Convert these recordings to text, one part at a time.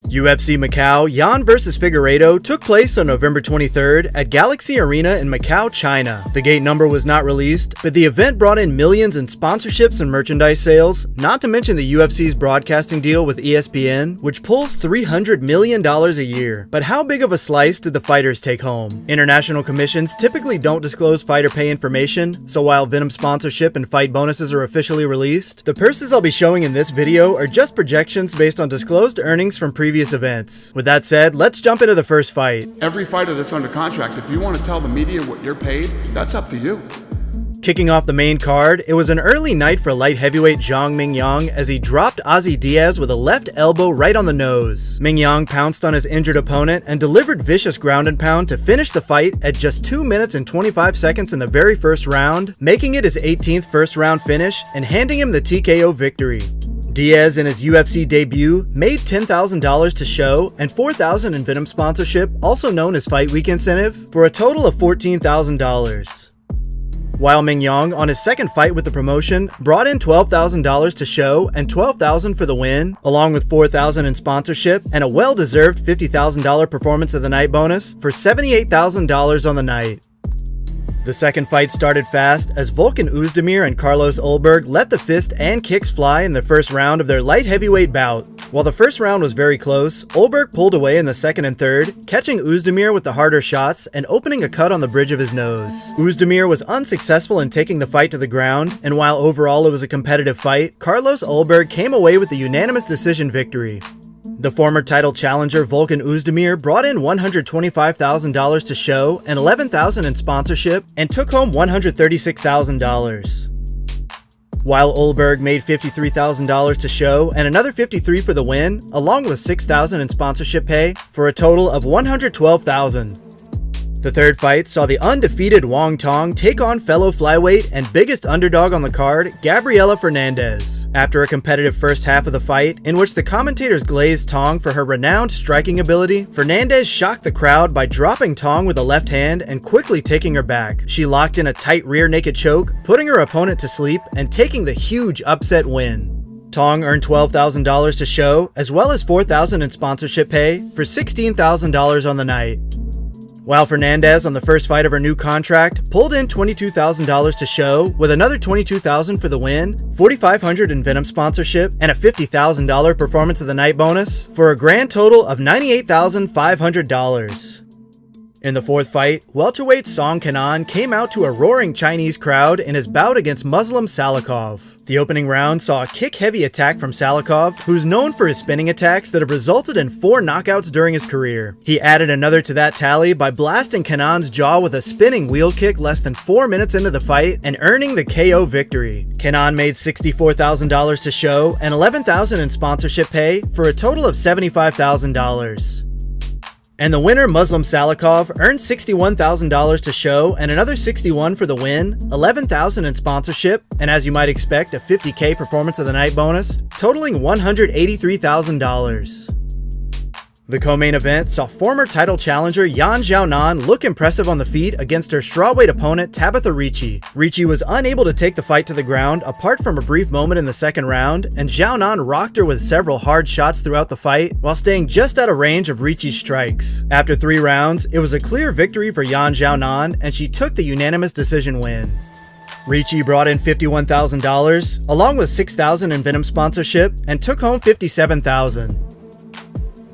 UFC Macau, Yan vs Figueiredo took place on November 23rd at Galaxy Arena in Macau, China. The gate number was not released, but the event brought in millions in sponsorships and merchandise sales, not to mention the UFC's broadcasting deal with ESPN, which pulls $300 million a year. But how big of a slice did the fighters take home? International commissions typically don't disclose fighter pay information, so while Venom sponsorship and fight bonuses are officially released, the purses I'll be showing in this video are just projections based on disclosed earnings from previous events. With that said, let's jump into the first fight. Every fighter that's under contract, if you want to tell the media what you're paid, that's up to you. Kicking off the main card, it was an early night for light heavyweight Zhang Mingyang as he dropped Ozzy Diaz with a left elbow right on the nose. Mingyang pounced on his injured opponent and delivered vicious ground and pound to finish the fight at just 2 minutes and 25 seconds in the very first round, making it his 18th first round finish and handing him the TKO victory. Diaz in his UFC debut made $10,000 to show and $4,000 in Venom sponsorship, also known as Fight Week incentive, for a total of $14,000. While Mingyang on his second fight with the promotion brought in $12,000 to show and $12,000 for the win, along with $4,000 in sponsorship and a well-deserved $50,000 performance of the night bonus for $78,000 on the night. The second fight started fast as Volkan Oezdemir and Carlos Ulberg let the fist and kicks fly in the first round of their light heavyweight bout. While the first round was very close, Ulberg pulled away in the second and third, catching Oezdemir with the harder shots and opening a cut on the bridge of his nose. Oezdemir was unsuccessful in taking the fight to the ground, and while overall it was a competitive fight, Carlos Ulberg came away with the unanimous decision victory. The former title challenger Volkan Oezdemir brought in $125,000 to show and $11,000 in sponsorship and took home $136,000. While Ulberg made $53,000 to show and another $53,000 for the win, along with $6,000 in sponsorship pay, for a total of $112,000. The third fight saw the undefeated Wong Tong take on fellow flyweight and biggest underdog on the card, Gabriela Fernandez. After a competitive first half of the fight, in which the commentators glazed Tong for her renowned striking ability, Fernandez shocked the crowd by dropping Tong with a left hand and quickly taking her back. She locked in a tight rear naked choke, putting her opponent to sleep and taking the huge upset win. Tong earned $12,000 to show, as well as $4,000 in sponsorship pay, for $16,000 on the night. While Fernandez, on the first fight of her new contract, pulled in $22,000 to show, with another $22,000 for the win, $4,500 in Venom sponsorship, and a $50,000 performance of the night bonus, for a grand total of $98,500. In the fourth fight, welterweight Song Kenan came out to a roaring Chinese crowd in his bout against Muslim Salikov. The opening round saw a kick-heavy attack from Salikov, who's known for his spinning attacks that have resulted in 4 knockouts during his career. He added another to that tally by blasting Kenan's jaw with a spinning wheel kick less than 4 minutes into the fight and earning the KO victory. Kenan made $64,000 to show and $11,000 in sponsorship pay for a total of $75,000. And the winner, Muslim Salikov, earned $61,000 to show and another $61,000 for the win, $11,000 in sponsorship, and as you might expect, a $50,000 performance of the night bonus, totaling $183,000. The co-main event saw former title challenger Yan Xiaonan look impressive on the feet against her strawweight opponent Tabitha Ricci. Ricci was unable to take the fight to the ground apart from a brief moment in the second round, and Xiaonan rocked her with several hard shots throughout the fight while staying just out of range of Ricci's strikes. After 3 rounds, it was a clear victory for Yan Xiaonan, and she took the unanimous decision win. Ricci brought in $51,000, along with $6,000 in Venom sponsorship, and took home $57,000.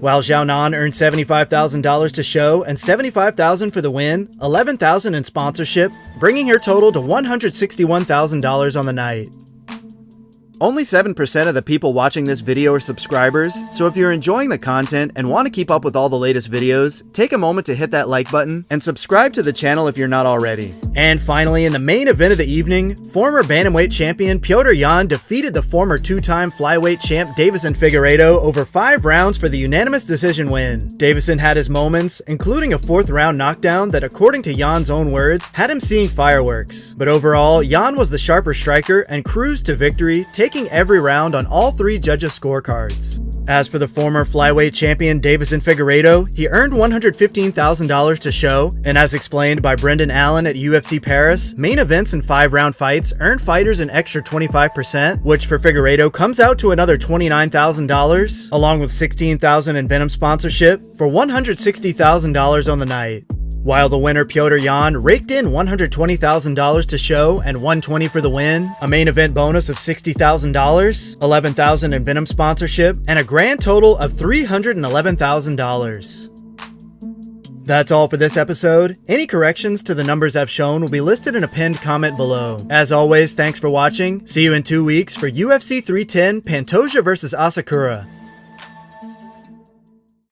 While Xiaonan earned $75,000 to show and $75,000 for the win, $11,000 in sponsorship, bringing her total to $161,000 on the night. Only 7% of the people watching this video are subscribers, so if you're enjoying the content and want to keep up with all the latest videos, take a moment to hit that like button and subscribe to the channel if you're not already. And finally, in the main event of the evening, former bantamweight champion Petr Yan defeated the former 2-time flyweight champ Deiveson Figueiredo over 5 rounds for the unanimous decision win. Deiveson had his moments, including a 4th round knockdown that, according to Yan's own words, had him seeing fireworks. But overall, Yan was the sharper striker and cruised to victory, taking every round on all 3 judges' scorecards. As for the former flyweight champion Deiveson Figueiredo, he earned $115,000 to show, and as explained by Brendan Allen at UFC Paris, main events and 5-round fights earn fighters an extra 25%, which for Figueiredo comes out to another $29,000, along with $16,000 in Venom sponsorship, for $160,000 on the night. While the winner Petr raked in $120,000 to show and $120,000 for the win, a main event bonus of $60,000, $11,000 in Venom sponsorship, and a grand total of $311,000. That's all for this episode. Any corrections to the numbers I've shown will be listed in a pinned comment below. As always, thanks for watching. See you in 2 weeks for UFC 310 Pantoja vs Asakura.